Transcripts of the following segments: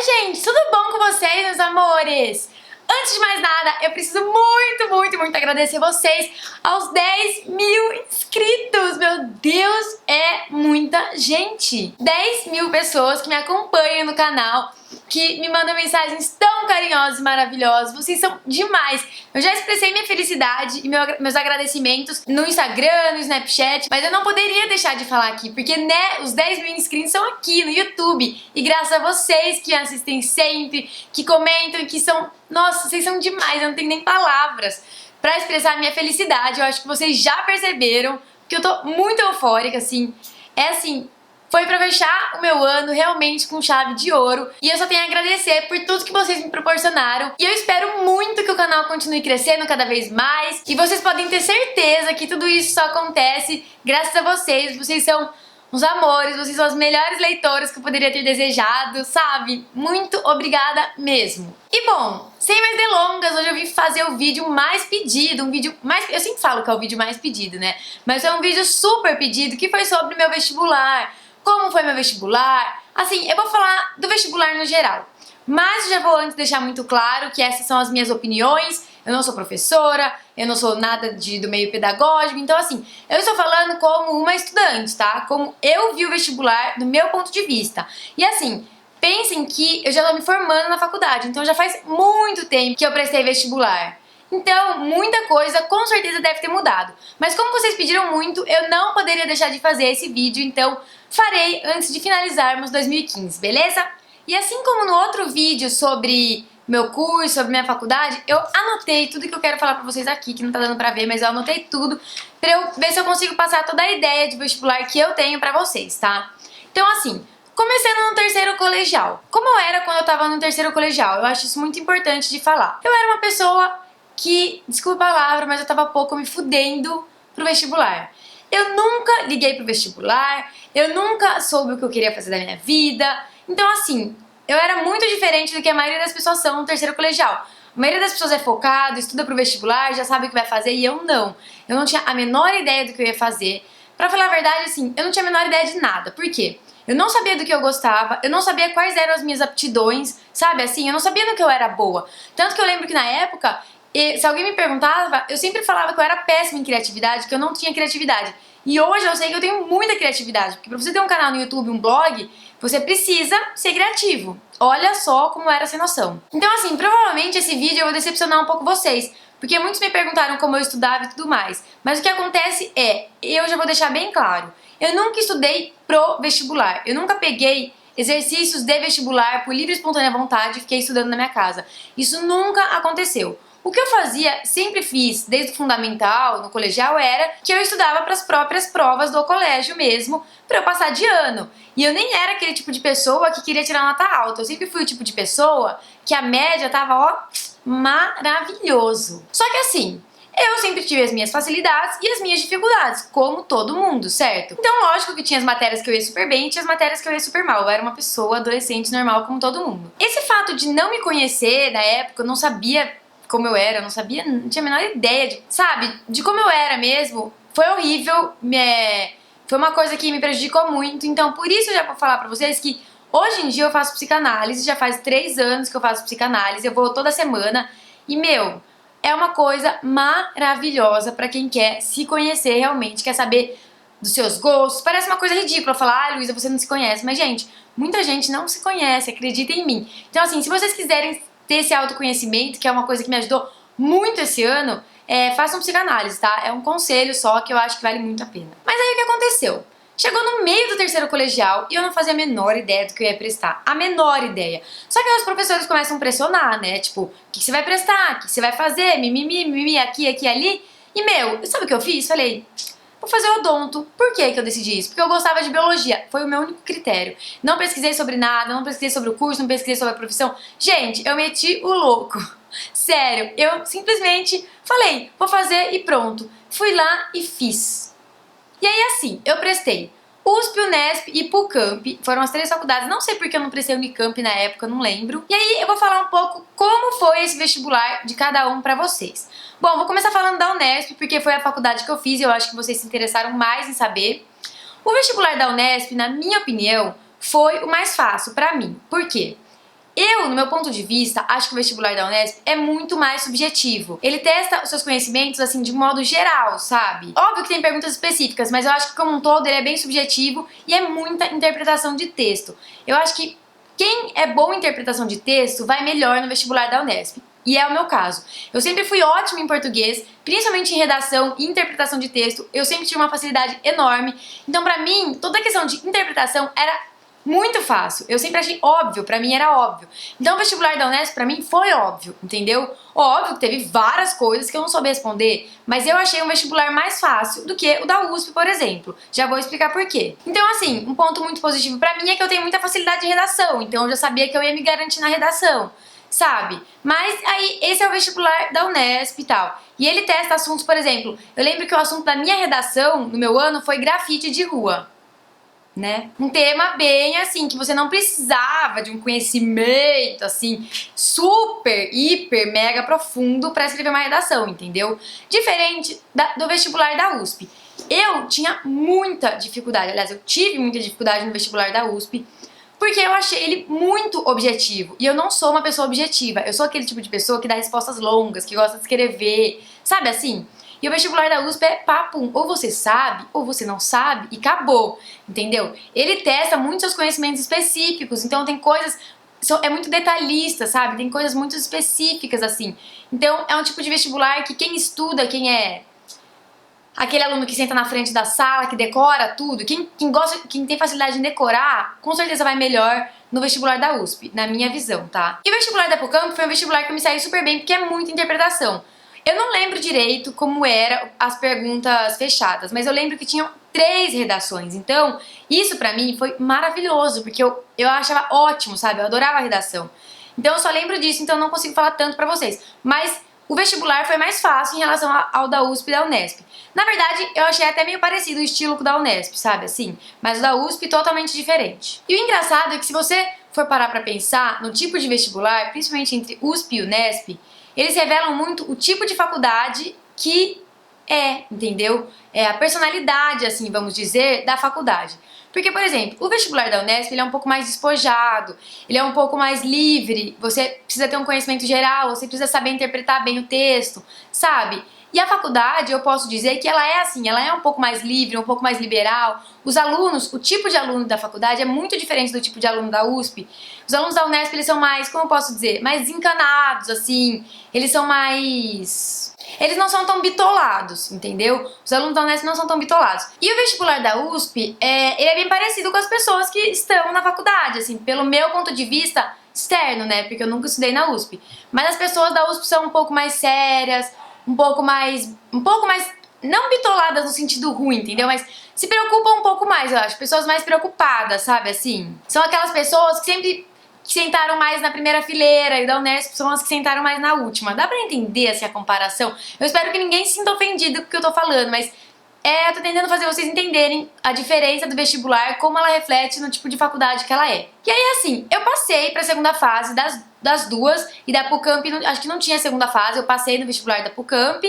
Oi gente, tudo bom com vocês, meus amores? Antes de mais nada, eu preciso muito agradecer vocês aos 10 mil inscritos. Meu Deus, é muita gente. 10 mil pessoas que me acompanham no canal, que me mandam mensagens tão carinhosas e maravilhosas. Vocês são demais. Eu já expressei minha felicidade e meus agradecimentos no Instagram, no Snapchat, mas eu não poderia deixar de falar aqui, porque né, os 10 mil inscritos são aqui no YouTube. E graças a vocês que assistem sempre, que comentam, que são... Nossa, vocês são demais, eu não tenho nem palavras pra expressar a minha felicidade. Eu acho que vocês já perceberam que eu tô muito eufórica, assim. Foi pra fechar o meu ano realmente com chave de ouro. E eu só tenho a agradecer por tudo que vocês me proporcionaram. E eu espero muito que o canal continue crescendo cada vez mais. E vocês podem ter certeza que tudo isso só acontece graças a vocês. Vocês são uns amores, vocês são as melhores leitoras que eu poderia ter desejado, sabe? Muito obrigada mesmo. E bom, sem mais delongas, hoje eu vim fazer o vídeo mais pedido, eu sempre falo que é o vídeo mais pedido, né? Mas é um vídeo super pedido que foi sobre o meu vestibular. Como foi meu vestibular? Assim, eu vou falar do vestibular no geral. Mas já vou antes deixar muito claro que essas são as minhas opiniões. Eu não sou professora, eu não sou nada do meio pedagógico. Então assim, eu estou falando como uma estudante, tá? Como eu vi o vestibular do meu ponto de vista. E assim, pensem que eu já estou me formando na faculdade. Então já faz muito tempo que eu prestei vestibular. Então, muita coisa com certeza deve ter mudado. Mas como vocês pediram muito, eu não poderia deixar de fazer esse vídeo, então farei antes de finalizarmos 2015, beleza? E assim como no outro vídeo sobre meu curso, sobre minha faculdade, eu anotei tudo que eu quero falar pra vocês aqui, que não tá dando pra ver, mas eu anotei tudo pra eu ver se eu consigo passar toda a ideia de vestibular que eu tenho pra vocês, tá? Então assim, começando no terceiro colegial. Como eu era quando eu tava no terceiro colegial? Eu acho isso muito importante de falar. Eu era uma pessoa que, desculpa a palavra, mas eu tava pouco me fudendo pro vestibular. Eu nunca liguei pro vestibular, eu nunca soube o que eu queria fazer da minha vida. Então assim, eu era muito diferente do que a maioria das pessoas são no terceiro colegial. A maioria das pessoas é focada, estuda pro vestibular, já sabe o que vai fazer, e eu não. Eu não tinha a menor ideia do que eu ia fazer. Pra falar a verdade, assim, eu não tinha a menor ideia de nada. Por quê? Eu não sabia do que eu gostava, eu não sabia quais eram as minhas aptidões, sabe assim? Eu não sabia no que eu era boa. Tanto que eu lembro que na época, se alguém me perguntava, eu sempre falava que eu era péssima em criatividade, que eu não tinha criatividade. E hoje eu sei que eu tenho muita criatividade, porque pra você ter um canal no YouTube, um blog, você precisa ser criativo. Olha só como era sem noção. Então assim, provavelmente esse vídeo eu vou decepcionar um pouco vocês, porque muitos me perguntaram como eu estudava e tudo mais. Mas o que acontece é, eu já vou deixar bem claro, eu nunca estudei pro vestibular, eu nunca peguei exercícios de vestibular por livre e espontânea vontade e fiquei estudando na minha casa. Isso nunca aconteceu. O que eu fazia, sempre fiz, desde o fundamental, no colegial, era que eu estudava para as próprias provas do colégio mesmo, para eu passar de ano. E eu nem era aquele tipo de pessoa que queria tirar nota alta, eu sempre fui o tipo de pessoa que a média tava, ó, maravilhoso. Só que assim, eu sempre tive as minhas facilidades e as minhas dificuldades, como todo mundo, certo? Então lógico que tinha as matérias que eu ia super bem e tinha as matérias que eu ia super mal. Eu era uma pessoa adolescente normal como todo mundo. Esse fato de não me conhecer na época, eu não sabia como eu era, eu não sabia, não tinha a menor ideia de, sabe, de como eu era mesmo, foi horrível, foi uma coisa que me prejudicou muito. Então por isso eu já vou falar pra vocês que hoje em dia eu faço psicanálise, já faz 3 anos que eu faço psicanálise, eu vou toda semana e meu, é uma coisa maravilhosa pra quem quer se conhecer realmente, quer saber dos seus gostos. Parece uma coisa ridícula falar, ah, Luísa, você não se conhece, mas gente, muita gente não se conhece, acredita em mim. Então assim, se vocês quiserem ter esse autoconhecimento, que é uma coisa que me ajudou muito esse ano, façam psicanálise, tá? É um conselho só que eu acho que vale muito a pena. Mas aí o que aconteceu? Chegou no meio do terceiro colegial e eu não fazia a menor ideia do que eu ia prestar. A menor ideia. Só que aí os professores começam a pressionar, né? Tipo, o que você vai prestar? O que você vai fazer? Mimimi, aqui, ali. E meu, sabe o que eu fiz? Falei, vou fazer odonto. Por que que eu decidi isso? Porque eu gostava de biologia. Foi o meu único critério. Não pesquisei sobre nada, não pesquisei sobre o curso, não pesquisei sobre a profissão. Gente, eu meti o louco. Sério, eu simplesmente falei, vou fazer e pronto. Fui lá e fiz. E aí assim, eu prestei USP, Unesp e PUCamp, foram as 3 faculdades, não sei porque eu não prestei Unicamp na época, não lembro. E aí eu vou falar um pouco como foi esse vestibular de cada um pra vocês. Bom, vou começar falando da Unesp, porque foi a faculdade que eu fiz e eu acho que vocês se interessaram mais em saber. O vestibular da Unesp, na minha opinião, foi o mais fácil pra mim. Por quê? Eu, no meu ponto de vista, acho que o vestibular da Unesp é muito mais subjetivo. Ele testa os seus conhecimentos, assim, de modo geral, sabe? Óbvio que tem perguntas específicas, mas eu acho que, como um todo, ele é bem subjetivo e é muita interpretação de texto. Eu acho que quem é bom em interpretação de texto vai melhor no vestibular da Unesp. E é o meu caso. Eu sempre fui ótima em português, principalmente em redação e interpretação de texto. Eu sempre tive uma facilidade enorme. Então, pra mim, toda a questão de interpretação era muito fácil. Eu sempre achei óbvio, pra mim era óbvio. Então o vestibular da Unesp pra mim foi óbvio, entendeu? Óbvio que teve várias coisas que eu não soube responder, mas eu achei um vestibular mais fácil do que o da USP, por exemplo. Já vou explicar por quê. Então assim, um ponto muito positivo pra mim é que eu tenho muita facilidade de redação, então eu já sabia que eu ia me garantir na redação, sabe? Mas aí esse é o vestibular da Unesp e tal. E ele testa assuntos, por exemplo, eu lembro que o assunto da minha redação no meu ano foi grafite de rua. Né? Um tema bem assim, que você não precisava de um conhecimento assim, super, hiper, mega profundo pra escrever uma redação, entendeu? Diferente do vestibular da USP. Eu tinha muita dificuldade, aliás, eu tive muita dificuldade no vestibular da USP, porque eu achei ele muito objetivo. E eu não sou uma pessoa objetiva, eu sou aquele tipo de pessoa que dá respostas longas, que gosta de escrever, sabe assim? E o vestibular da USP é papum, ou você sabe, ou você não sabe, e acabou, entendeu? Ele testa muitos seus conhecimentos específicos, então tem coisas, é muito detalhista, sabe? Tem coisas muito específicas, assim. Então é um tipo de vestibular que quem estuda, quem é aquele aluno que senta na frente da sala, que decora tudo, quem tem facilidade em decorar, com certeza vai melhor no vestibular da USP, na minha visão, tá? E o vestibular da EPOCamp foi um vestibular que eu me saí super bem, porque é muita interpretação. Eu não lembro direito como eram as perguntas fechadas, mas eu lembro que tinham 3 redações. Então, isso pra mim foi maravilhoso, porque eu achava ótimo, sabe? Eu adorava a redação. Então, eu só lembro disso, então eu não consigo falar tanto pra vocês. Mas o vestibular foi mais fácil em relação ao da USP e da Unesp. Na verdade, eu achei até meio parecido o estilo com o da Unesp, sabe? Assim, mas o da USP totalmente diferente. E o engraçado é que se você for parar pra pensar no tipo de vestibular, principalmente entre USP e Unesp, eles revelam muito o tipo de faculdade que entendeu? É a personalidade, assim, vamos dizer, da faculdade. Porque, por exemplo, o vestibular da Unesp, ele é um pouco mais despojado, ele é um pouco mais livre, você precisa ter um conhecimento geral, você precisa saber interpretar bem o texto, sabe? E a faculdade, eu posso dizer que ela é assim, ela é um pouco mais livre, um pouco mais liberal. Os alunos, o tipo de aluno da faculdade é muito diferente do tipo de aluno da USP. Os alunos da Unesp, eles são mais, como eu posso dizer, mais desencanados, assim, eles são mais... Eles não são tão bitolados, entendeu? Os alunos da Unesp não são tão bitolados. E o vestibular da USP, ele é bem parecido com as pessoas que estão na faculdade, assim, pelo meu ponto de vista externo, né? Porque eu nunca estudei na USP. Mas as pessoas da USP são um pouco mais sérias, um pouco mais, não bitoladas no sentido ruim, entendeu? Mas se preocupam um pouco mais, eu acho. Pessoas mais preocupadas, sabe, assim? São aquelas pessoas que sempre sentaram mais na primeira fileira, e da Unesp são as que sentaram mais na última. Dá pra entender, assim, a comparação? Eu espero que ninguém se sinta ofendido com o que eu tô falando, mas eu tô tentando fazer vocês entenderem a diferença do vestibular, como ela reflete no tipo de faculdade que ela é. E aí, assim, eu passei pra segunda fase das duas, e da EPOCamp, acho que não tinha segunda fase, eu passei no vestibular da EPOCamp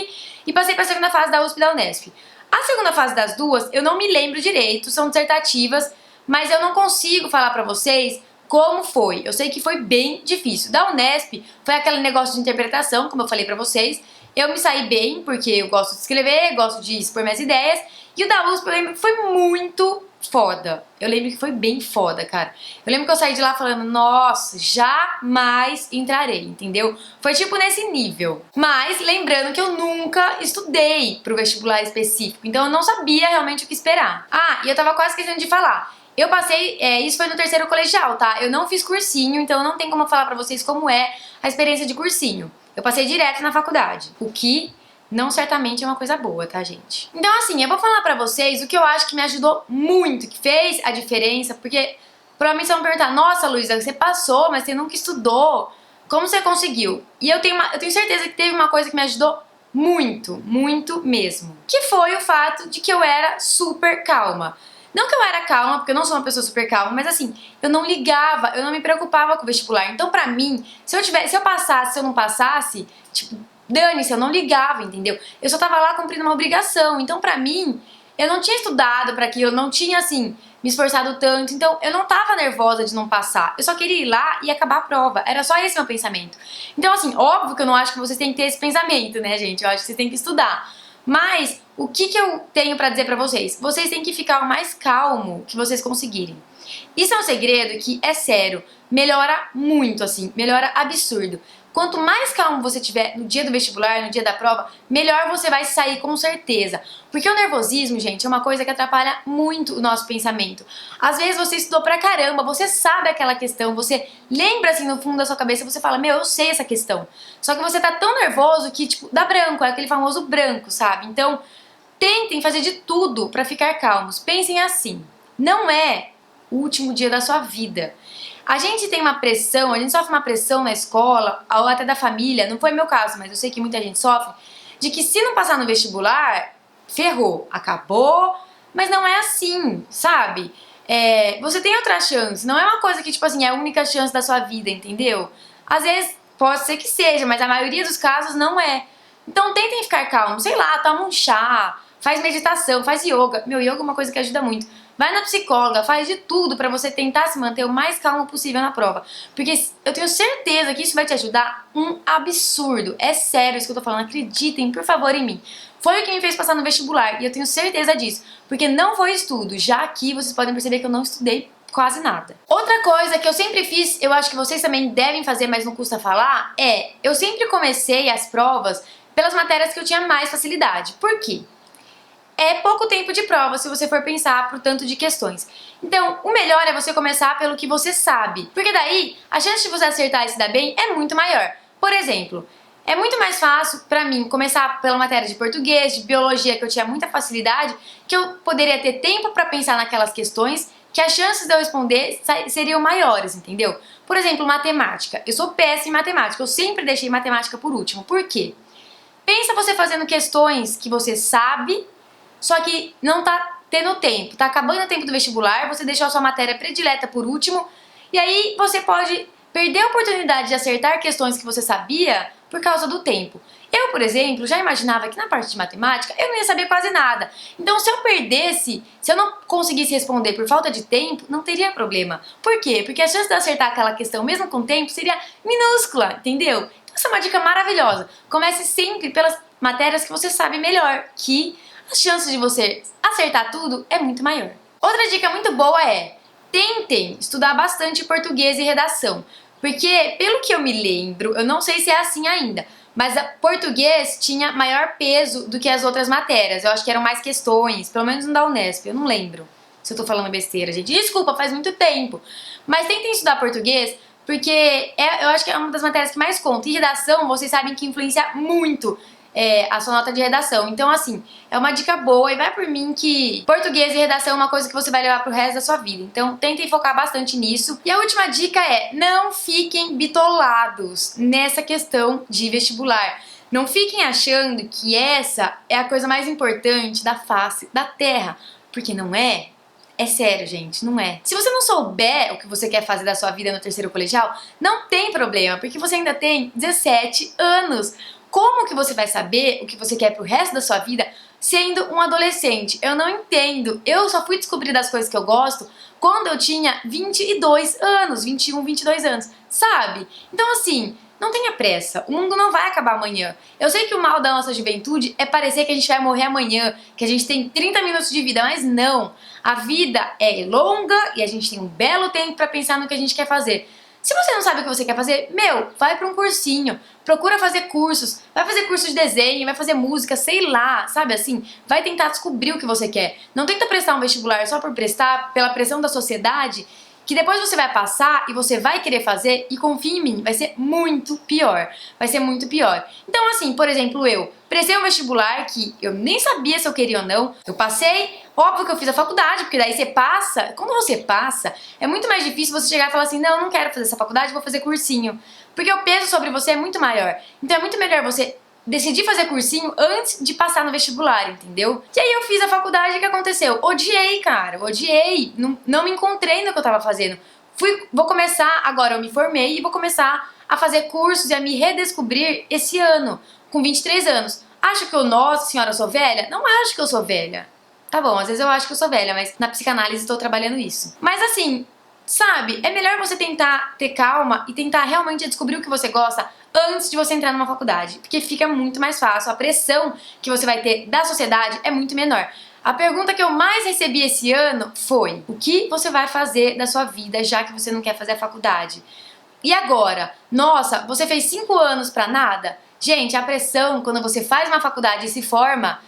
e passei pra segunda fase da USP e da Unesp. A segunda fase das duas, eu não me lembro direito, são dissertativas, mas eu não consigo falar pra vocês como foi. Eu sei que foi bem difícil. Da Unesp, foi aquele negócio de interpretação, como eu falei pra vocês. Eu me saí bem, porque eu gosto de escrever, gosto de expor minhas ideias. E o da USP, eu lembro que foi muito foda. Eu lembro que foi bem foda, cara. Eu lembro que eu saí de lá falando, nossa, jamais entrarei, entendeu? Foi tipo nesse nível. Mas lembrando que eu nunca estudei pro vestibular específico, então eu não sabia realmente o que esperar. Ah, e eu tava quase esquecendo de falar. Eu passei, isso foi no terceiro colegial, tá? Eu não fiz cursinho, então não tem como eu falar pra vocês como é a experiência de cursinho. Eu passei direto na faculdade, o que não certamente é uma coisa boa, tá, gente? Então, assim, eu vou falar pra vocês o que eu acho que me ajudou muito, que fez a diferença, porque provavelmente vocês vão perguntar, nossa, Luísa, você passou, mas você nunca estudou, como você conseguiu? E eu tenho certeza que teve uma coisa que me ajudou muito, muito mesmo, que foi o fato de que eu era super calma. Não que eu era calma, porque eu não sou uma pessoa super calma, mas assim, eu não ligava, eu não me preocupava com o vestibular. Então, pra mim, se eu passasse, se eu não passasse, tipo, dane-se, eu não ligava, entendeu? Eu só tava lá cumprindo uma obrigação. Então, pra mim, eu não tinha estudado pra aquilo, eu não tinha, assim, me esforçado tanto, então eu não tava nervosa de não passar. Eu só queria ir lá e acabar a prova. Era só esse meu pensamento. Então, assim, óbvio que eu não acho que vocês têm que ter esse pensamento, né, gente? Eu acho que vocês têm que estudar. Mas, o que eu tenho pra dizer pra vocês? Vocês têm que ficar o mais calmo que vocês conseguirem. Isso é um segredo que, é sério, melhora muito, assim, melhora absurdo. Quanto mais calmo você tiver no dia do vestibular, no dia da prova, melhor você vai sair com certeza. Porque o nervosismo, gente, é uma coisa que atrapalha muito o nosso pensamento. Às vezes você estudou pra caramba, você sabe aquela questão, você lembra assim no fundo da sua cabeça, você fala, meu, eu sei essa questão. Só que você tá tão nervoso que, tipo, dá branco, é aquele famoso branco, sabe? Então, tentem fazer de tudo pra ficar calmos. Pensem assim, não é o último dia da sua vida. A gente tem uma pressão, a gente sofre uma pressão na escola, ou até da família, não foi meu caso, mas eu sei que muita gente sofre, de que se não passar no vestibular, ferrou, acabou, mas não é assim, sabe? Você tem outra chance, não é uma coisa que, tipo assim, é a única chance da sua vida, entendeu? Às vezes pode ser que seja, mas a maioria dos casos não é. Então tentem ficar calmos, sei lá, toma um chá, faz meditação, faz yoga. Meu, yoga é uma coisa que ajuda muito. Vai na psicóloga, faz de tudo pra você tentar se manter o mais calmo possível na prova. Porque eu tenho certeza que isso vai te ajudar um absurdo. É sério isso que eu tô falando, acreditem, por favor, em mim. Foi o que me fez passar no vestibular e eu tenho certeza disso. Porque não foi estudo, já aqui vocês podem perceber que eu não estudei quase nada. Outra coisa que eu sempre fiz, eu acho que vocês também devem fazer, mas não custa falar, eu sempre comecei as provas pelas matérias que eu tinha mais facilidade. Por quê? É pouco tempo de prova se você for pensar por tanto de questões. Então, o melhor é você começar pelo que você sabe, porque daí a chance de você acertar e se dar bem é muito maior. Por exemplo, é muito mais fácil pra mim começar pela matéria de português, de biologia, que eu tinha muita facilidade, que eu poderia ter tempo pra pensar naquelas questões, que as chances de eu responder seriam maiores, entendeu? Por exemplo, matemática. Eu sou péssima em matemática, eu sempre deixei matemática por último. Por quê? Pensa você fazendo questões que você sabe, só que não tá tendo tempo, tá acabando o tempo do vestibular, você deixou a sua matéria predileta por último, e aí você pode perder a oportunidade de acertar questões que você sabia por causa do tempo. Eu, por exemplo, já imaginava que na parte de matemática eu não ia saber quase nada. Então, se eu perdesse, se eu não conseguisse responder por falta de tempo, não teria problema. Por quê? Porque a chance de eu acertar aquela questão mesmo com tempo seria minúscula, entendeu? Então, essa é uma dica maravilhosa. Comece sempre pelas matérias que você sabe melhor, que as chances de você acertar tudo é muito maior. Outra dica muito boa é: tentem estudar bastante português e redação, porque pelo que eu me lembro, eu não sei se é assim ainda, mas português tinha maior peso do que as outras matérias. Eu acho que eram mais questões, pelo menos no da Unesp, eu não lembro se eu tô falando besteira, gente. Desculpa, faz muito tempo. Mas tentem estudar português, porque eu acho que é uma das matérias que mais conta. E redação, vocês sabem que influencia muito a sua nota de redação. Então, assim, é uma dica boa e vai por mim que português e redação é uma coisa que você vai levar pro resto da sua vida. Então, tentem focar bastante nisso. E a última dica é: não fiquem bitolados nessa questão de vestibular. Não fiquem achando que essa é a coisa mais importante da face da Terra, porque não é. É sério, gente, não é. Se você não souber o que você quer fazer da sua vida no terceiro colegial, não tem problema, porque você ainda tem 17 anos. Como que você vai saber o que você quer pro resto da sua vida sendo um adolescente? Eu não entendo. Eu só fui descobrir das coisas que eu gosto quando eu tinha 22 anos, 21, 22 anos, sabe? Então, assim, não tenha pressa. O mundo não vai acabar amanhã. Eu sei que o mal da nossa juventude é parecer que a gente vai morrer amanhã, que a gente tem 30 minutos de vida, mas não. A vida é longa e a gente tem um belo tempo pra pensar no que a gente quer fazer. Se você não sabe o que você quer fazer, vai pra um cursinho, procura fazer cursos, vai fazer curso de desenho, vai fazer música, sei lá, sabe assim? Vai tentar descobrir o que você quer. Não tenta prestar um vestibular só por prestar, pela pressão da sociedade, que depois você vai passar e você vai querer fazer, e confia em mim, vai ser muito pior. Vai ser muito pior. Então, assim, por exemplo, eu prestei um vestibular que eu nem sabia se eu queria ou não. Eu passei, óbvio que eu fiz a faculdade, porque daí você passa. Quando você passa, é muito mais difícil você chegar e falar assim: não, eu não quero fazer essa faculdade, vou fazer cursinho. Porque o peso sobre você é muito maior. Então é muito melhor você decidir fazer cursinho antes de passar no vestibular, entendeu? E aí eu fiz a faculdade, e o que aconteceu? Odiei, cara, odiei. Não me encontrei no que eu tava fazendo. Vou começar, agora eu me formei e vou começar a fazer cursos e a me redescobrir esse ano, com 23 anos. Acho que eu, nossa senhora, eu sou velha? Não acho que eu sou velha. Tá bom, às vezes eu acho que eu sou velha, mas na psicanálise estou trabalhando isso. Mas assim, sabe, é melhor você tentar ter calma e tentar realmente descobrir o que você gosta antes de você entrar numa faculdade, porque fica muito mais fácil, a pressão que você vai ter da sociedade é muito menor. A pergunta que eu mais recebi esse ano foi: o que você vai fazer da sua vida já que você não quer fazer a faculdade? E agora? Nossa, você fez 5 anos pra nada? Gente, a pressão quando você faz uma faculdade e se forma,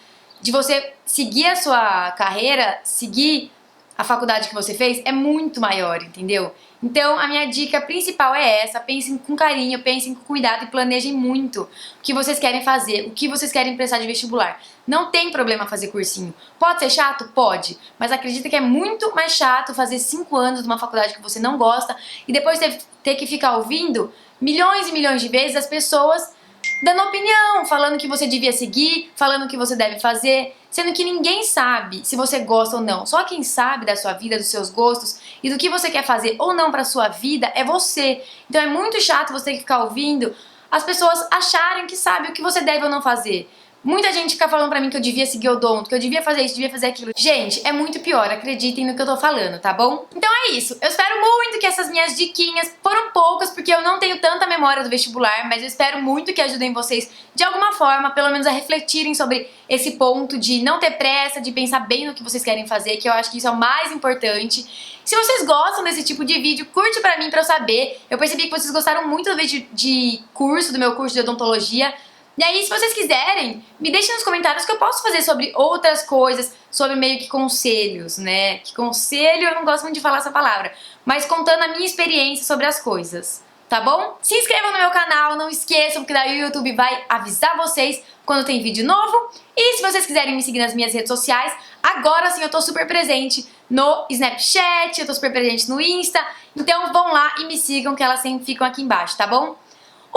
de você seguir a sua carreira, seguir a faculdade que você fez, é muito maior, entendeu? Então, a minha dica principal é essa: pensem com carinho, pensem com cuidado e planejem muito o que vocês querem fazer, o que vocês querem prestar de vestibular. Não tem problema fazer cursinho. Pode ser chato? Pode. Mas acredita que é muito mais chato fazer 5 anos de uma faculdade que você não gosta e depois ter que ficar ouvindo milhões e milhões de vezes as pessoas dando opinião, falando que você devia seguir, falando que você deve fazer, sendo que ninguém sabe se você gosta ou não. Só quem sabe da sua vida, dos seus gostos e do que você quer fazer ou não pra sua vida é você. Então é muito chato você ter que ficar ouvindo as pessoas acharem que sabe o que você deve ou não fazer. Muita gente fica falando pra mim que eu devia seguir odonto, que eu devia fazer isso, devia fazer aquilo. Gente, é muito pior, acreditem no que eu tô falando, tá bom? Então é isso, eu espero muito que essas minhas diquinhas, foram poucas porque eu não tenho tanta memória do vestibular, mas eu espero muito que ajudem vocês de alguma forma, pelo menos a refletirem sobre esse ponto de não ter pressa, de pensar bem no que vocês querem fazer, que eu acho que isso é o mais importante. Se vocês gostam desse tipo de vídeo, curte pra mim pra eu saber. Eu percebi que vocês gostaram muito do vídeo de curso, do meu curso de odontologia. E aí, se vocês quiserem, me deixem nos comentários que eu posso fazer sobre outras coisas, sobre meio que conselhos, né? Que conselho, eu não gosto muito de falar essa palavra, mas contando a minha experiência sobre as coisas, tá bom? Se inscrevam no meu canal, não esqueçam que daí o YouTube vai avisar vocês quando tem vídeo novo. E se vocês quiserem me seguir nas minhas redes sociais, agora sim eu tô super presente no Snapchat, eu tô super presente no Insta, então vão lá e me sigam que elas sempre ficam aqui embaixo, tá bom?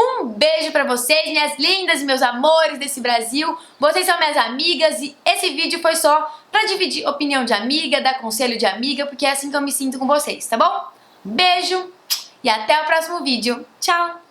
Um beijo pra vocês, minhas lindas e meus amores desse Brasil. Vocês são minhas amigas e esse vídeo foi só pra dividir opinião de amiga, dar conselho de amiga, porque é assim que eu me sinto com vocês, tá bom? Beijo e até o próximo vídeo. Tchau!